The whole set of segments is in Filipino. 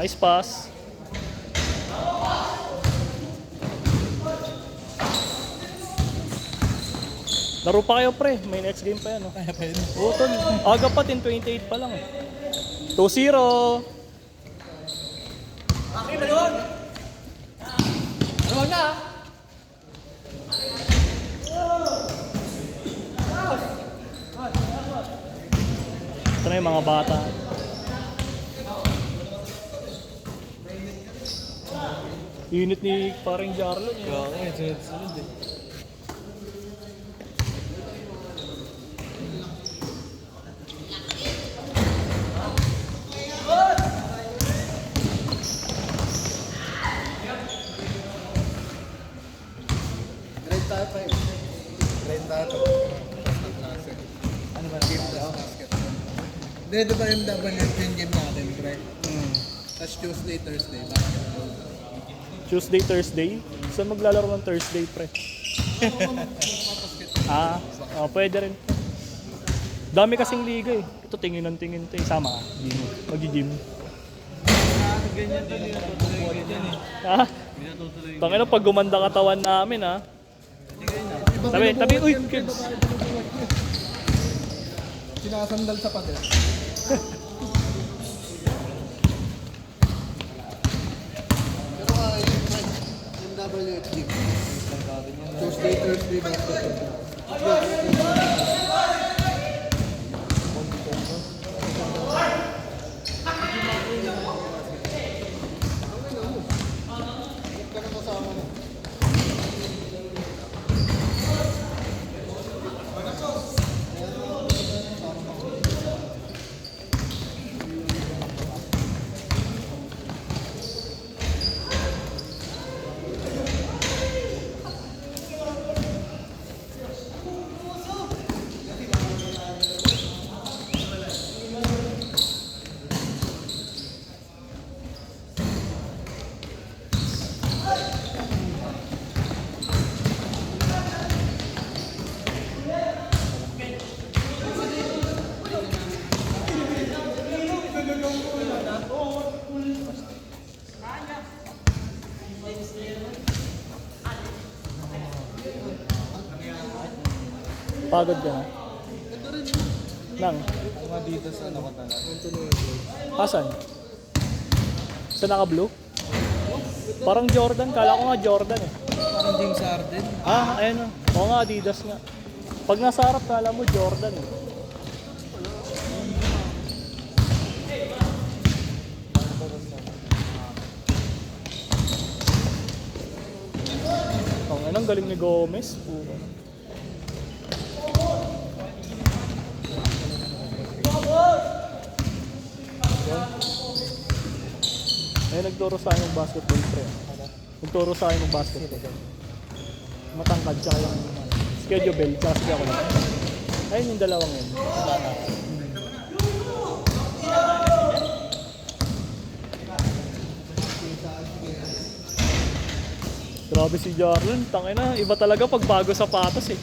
Nice pass. Laro pa kayo pre, may next game pa yan. Oh. Kaya pwede. Oo, tol. Aga pa, 10:28 pa lang. 2-0. Okay, balon! Balon na! Ito na yung mga bata. Unit ni parang Jarlon. Oo, sunod-sunod eh. Grade tayo pa eh. Grade tayo. Ano ba? Game tayo. Hindi, ito ba yung yung game natin, pre? Tapos Tuesday, Thursday, basketball. Tuesday, Thursday? Saan maglalaro ng Thursday, pre? Pwede rin. Dami kasing liga eh. Ito tingin ng tingin ito eh. Sama ka. Mag-gym. Ganyan to, hindi natutuloy ganyan eh. Ha? Hindi natutuloy. Tangina pag gumanda katawan namin ha. Tabi, uy, kids. Sinasandal sa pader. Pero yung WFG. Tuesday, Thursday, basketball. Pagod ka na. Nang. Mga dito sa nakatanan. Pasan? Sa naka-blue? Parang Jordan. Kala ko nga Jordan eh. Parang James Harden. Ayan o. Oo nga, Adidas nga. Pag nasa harap, kala mo Jordan eh. Ang galing ni Gomez. Puro. Ay, nagturo sa akin ng basketball pre. Nagturo sa akin ng basketball. Matangkad siya yung schedule bell, kasi ako lang. Ayun yung dalawang yun. Grabe si Jarlon, tangina, iba talaga pag bago sapatos eh.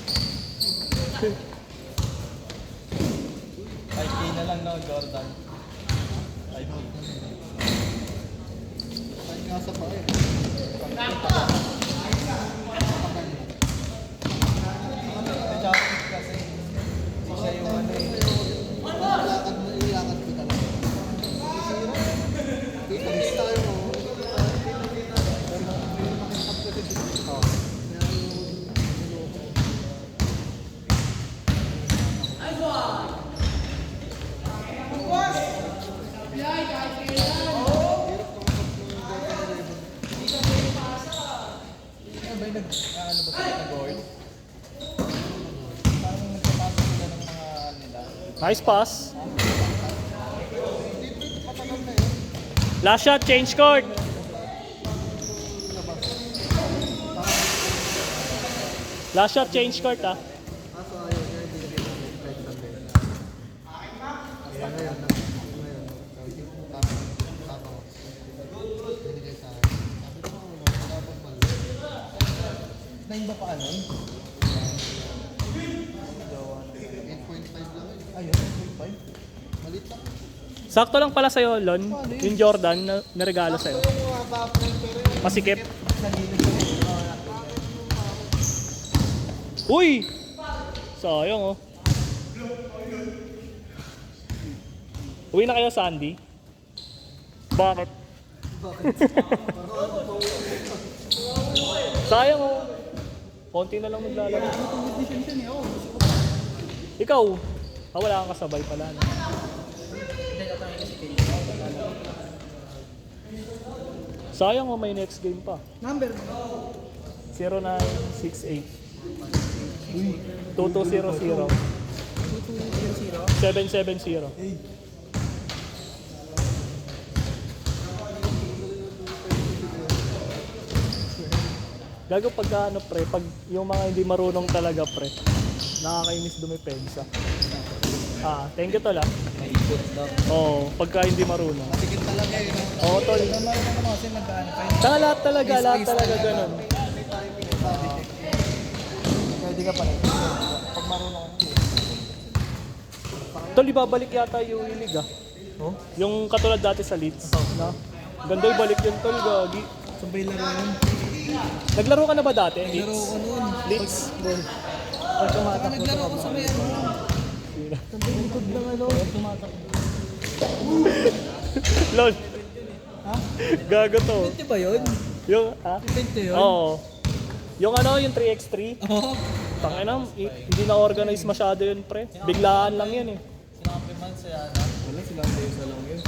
5K na lang no, Jordan. 5K. Ay, nasa pa eh. Kasi siya yung ano eh. Ilakad ko talaga. Dito tayo mo. Ano ba sila nag-goal? Parang nagpapasok sila ng mga nila. Nice pass. Last shot, change court. Last shot, change court ah. Kaso ayaw niya, hindi niya pinag-expect sa bed. Basta ngayon, tama ko. Binigay sa akin. Sabi ko, wala pang pala. Nine ba pa ano? 8.5 lang eh. Ayun, 8.5? Malit lang. Sakto lang pala sa'yo, Lon. Yung Jordan na naregalo sa'yo. Pasikip. Uy! Sayang oh. Uwi na kayo, Sandy? Bakit? Sayang oh. Konti na lang maglalaro. Ikaw? Wala kang kasabay pala. No? Sayang oh, may next game pa. Number? 0968. 2200. 770. Gago pagka ano pre, pag yung mga hindi marunong talaga pre, nakakainis dumipensa. Thank you tol ah. Oo, pagka hindi marunong. Matikit talaga yun. Oo tol. Normal naman kasi nag-ano pa yun. Saka lahat talaga ganun. Pwede ka pala. Pag marunong ka Tol, ibabalik yata yung ilig ah. Oh? Yung katulad dati sa Leeds. Na? Ganda ibalik yun tol, gagi. Sabay laro yun. Naglaro ka na ba dati? Laro Leeds? ko noon. Leeds? Pag tumatakbo. Naglaro ko sa may ano. Sabay likod ng ano. Tumatakbo. Lol. Ha? Gago to. Pwede ba yun? Yung, Pwede yun? Oo. Yung ano, yung 3x3. Oo. Tangina, hindi na organize masyado yun, pre. Biglaan lang yun eh. Wala silang desa lang yun.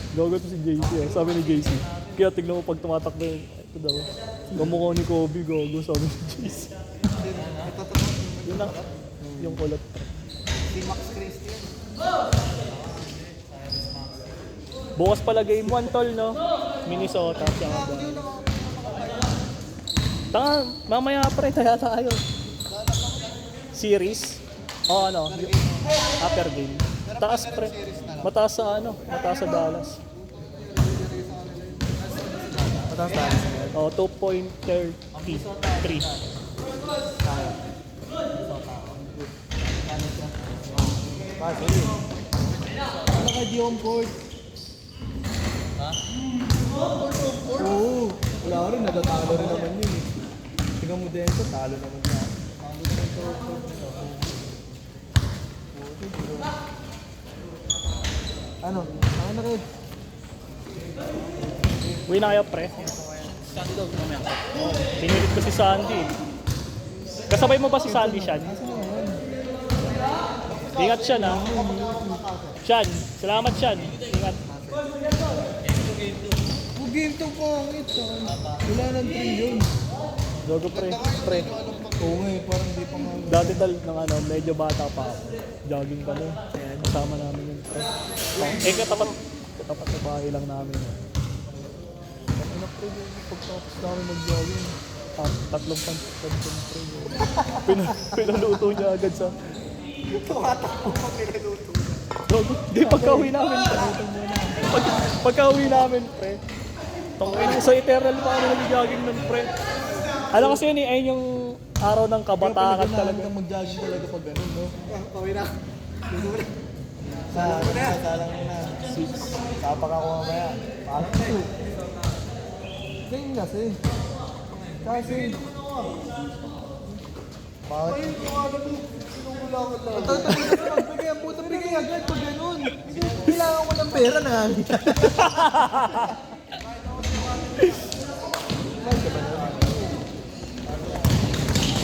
Gago to si JC eh. Sabi ni JC. Kaya tignan mo pag tumatakbo yun. Ito daw. Kamukha ni Kobe, gago. Sabi ni JC. Yun lang. Yung kulot. Si Max Christian. Bukas pala game 1 tol, no? Minnesota. Tanga, mamaya pre, kaya tayo. Series? O ano? Upper game. Taas pre. Mataas sa ano? Mataas sa Dallas. Mataas tayo. O, 2.33. Ano ka Dion Ford? Ha? Oo. Wala rin, natatalo rin naman yun eh. Tingnan mo din ito, talo naman niya. Ano? Ano na rin? Uwi na kayo pre. Pinilit ko si Sandy. Kasabay mo ba si Sandy, Shan? Ingat siya na. Shan, salamat Shan. Ingat. Game to pangit. Wala nang 3 yun. Logo pre. Pre. Oo nga eh, parang di pa nga. Dati tal ng ano, medyo bata pa ako. Jogging kami. Kasama namin yun. Pre. Katapat na bahay lang namin. Ano pre, pagtapos namin mag-jogging. Tatlong pansin pre. Pinaluto niya agad sa... Tumatakbo pa pinaluto. Di pagka-uwi namin. Pagka-uwi namin, pre. Sa Eternal pa kami nag-jogging nun, pre. Alam kasi yun eh, ayun yung araw ng kabataan talaga. Kaya mag-jogging talaga pag ganun, no? Pawin na. Salang mo na. 6. Kapak ako mamaya. Parang 2. Ganyan kasi. Kasi. Bakit? Bigay ang puto, bigay agad pag ganun. Kailangan ko ng pera na.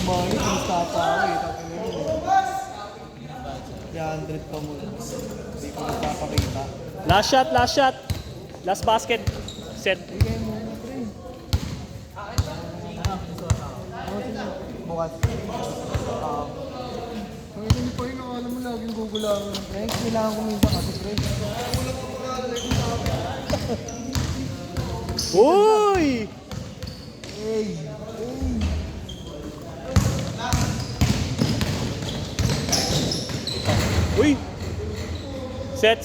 Mami, kumusta pa ako eh. 300 pa muna. Hindi ko nagpapakita. Last shot. Last basket. Set. Bigay mo na, pre. Bukas. Ngayon pa yun, alam mo laging gugulangan. Pre, kailangan ko minsan kasi, pre. Uy! Hey! Uy! Set.